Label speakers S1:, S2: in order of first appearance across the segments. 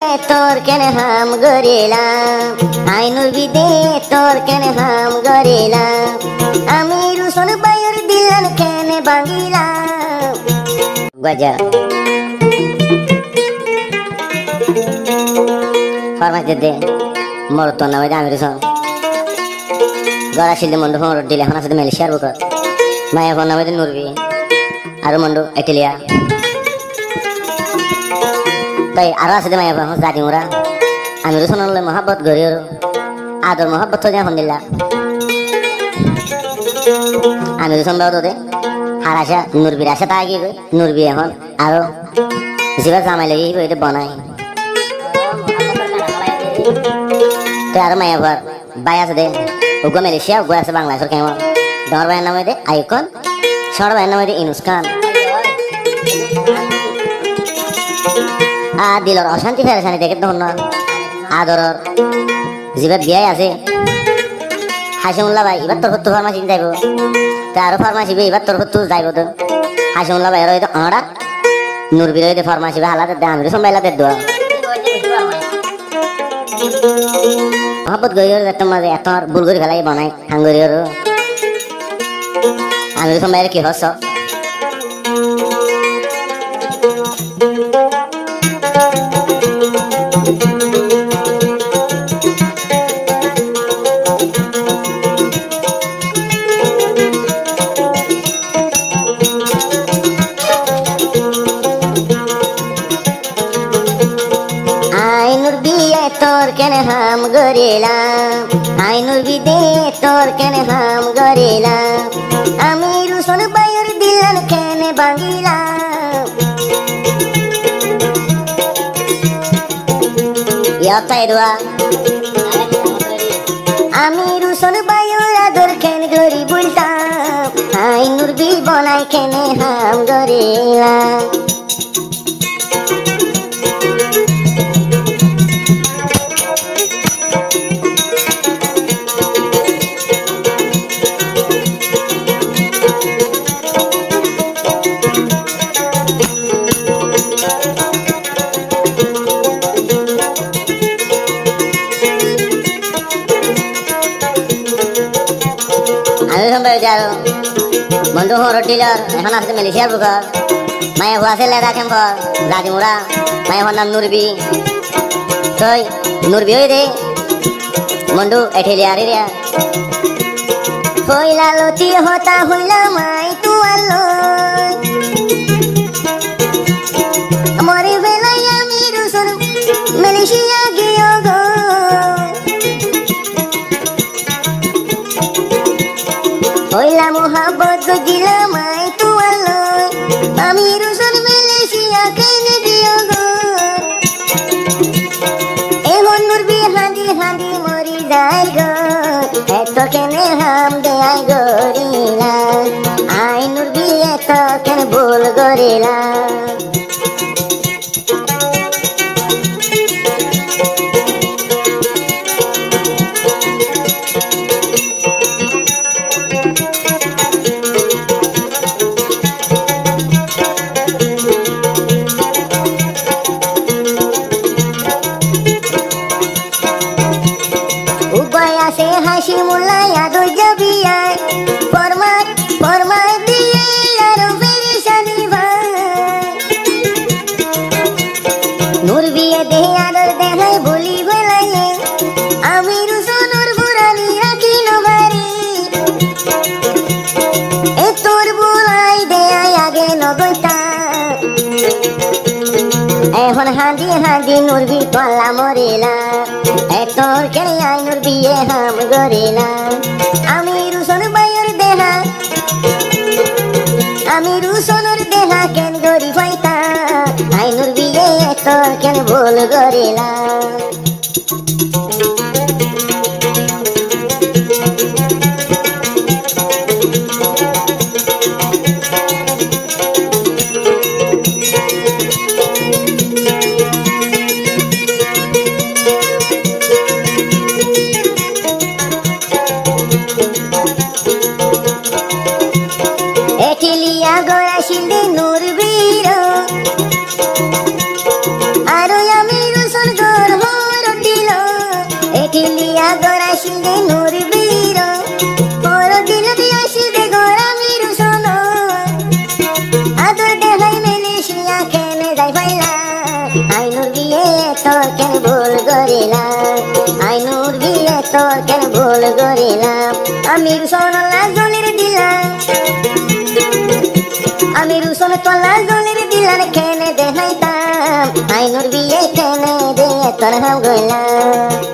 S1: তোর কেন হাম গরিলাম আইনুর বিদে তোর কেন হাম গরিলাম আমি রুসন বাইর দিলান কেন বাঙ্গিলাম গজা ফরমাস দে মোর তো নামে আমি রুসন গড়া শিলদে মন্ডু ফোন দিলে এখন আছে মেলেশিয়ার বুক মায়া ফোন নামে নুরবি আর মন্ডু এটিলিয়া তাই আরো আছে মায়া ফোন জাতি মোরা আমি রুসনলে মহাব্বত গরিয়র আদর মহাব্বত তো যখন দিলা আমি রুসন বাবু দে আর আশা নুরবির আশা তাই গিয়ে নুরবি এখন আরো জিবা জামাই লাগি এটা বানাই তো আর মায়া ভর বাই আছে দে উগো মালয়েশিয়া উগো আছে বাংলাদেশের কেমন ডর ভাইয়ের নামে দে আইকন ছোট ভাইয়ের নামে দে ইনুস খান আর দিলর অশান্তি ফেরেশানি দেখে তখন না আদরর জিবা বিয়াই আছে হাসিমুল্লাহ ভাই এবার তোর হত্তু ফার্মাসি যাইব তা আরো ফার্মাসি এবার তোর হত্তু যাইব তো হাসিমুল্লাহ ভাই রইতো আড়া নুরবির রইতে ফার্মাসি হালাতে দে আমি সম্ভাইলাতে দোয়া মহাব্বত গরিয়র একটা মাঝে এত ভুল করে ফেলাই বানাই হাঙ্গরিয়র আমি সম্ভাইলে কি হস তোর কেন হাম গরিলাম আইনুর বিদে তোর কেন হাম গরিলাম আমি রুসন বাইর দিলান কেন বাঙ্গিলাম ইয়াতাই দোয়া আমি রুসন বাইর আদর কেন গরি বলতাম আইনুর বি বনাই কেন হাম গরিলাম বন্ধু হো রটিলার এখন আসতে মালয়েশিয়ার বুক মায়া হুয়া সেলে রাখেন পর রাজি মুরা মায়া হর নাম নুরবি তুই নুরবি হই দে বন্ধু এঠিলিয়া রে হইলা লতি হতা হইলা মাই তু আলো মরে বেলাই আমি রুসন মালয়েশিয়া গিয়ে গো হইলা মোহাব্বত গিলা মাই তু আলো আমি রুসন মালয়েশিয়া কেনে দিও গো এখন নুরবি হাঁদি হাঁদি মরি যায় গো এত কেনে হাম দেয় গরিলা আই নুরবি এত কেন ভুল গরিলা হাসিমুল্লাহ আদর জবিয়ায় ফরমায় দিয়ে আরো পেরেশানি ভাই নূর বিয়ে দেহে আদর দেখায় বলি বেলাইয়ে আমি রুসনুর বুড়ানি রাখি নবারি এ তোর বুলাই দেয় আগে নগতা এখন হাঁদি হাঁদি নুরবি পাল্লা মরিলা তোর কেন আই নুর বিয়ে হাম গরিলা আমি রুসন বাইর দেহা আমি রুসনের দেহা কেন গরি পাইতা আই নুর বিয়ে তোর কেন ভুল গরিলা গড়া শিলদে নুরবির আর আমি রুসন
S2: যে নূর বীর পরদিন আসিবে ঘর আমি রুশন আদর দেখাই মেলেশিয়া কেনে যাই পাইলা আইনুর বিয়ে তোর কেন ভুল করিলাম আইনুর বিয়ে তোর কেন ভুল করিলাম আমি রুশন লাজলের দিলাম আমি রুশন তোর লাজলের দিলাম কেনে দেখাইতাম আইনুর বিয়ে কেনে দে তোর হাম গইলাম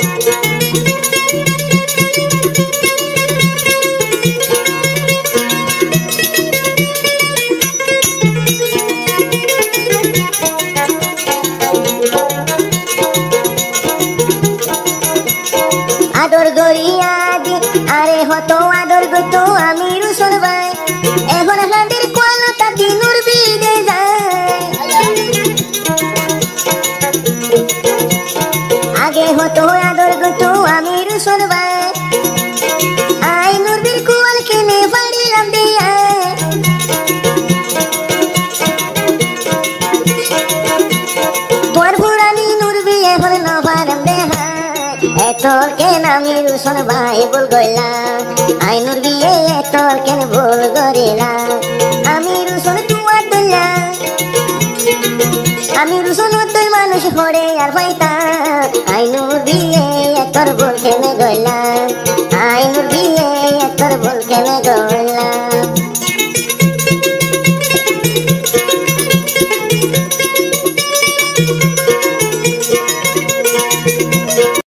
S2: আদর গরিয়া দি আরে হতো আদর গতো আমি রুশন ভাই এখন হাতের কোয়ালতা দিনুর বিদে যায় আগে হতো আদর গতো আমি রুশন ভাই আইনুর বীর কোয়াল কেনে পারিলাম দিয়া তোর পুরানি নূর বিয়ে এখন না পারাম দেহা তোর কেন আমি রুশন ভাই ভুল গইলাম আইনুর বিয়ে তোর কেন ভুল করিলাম আমি রুশন তুয়ার দইলাম আমি রুশন তুই মানুষ পড়ে আর পাইতাম আইনুর বিয়ে তোর ভুল কেন গইলাম আইনুর বিয়ে তোর ভুল কেন গইলাম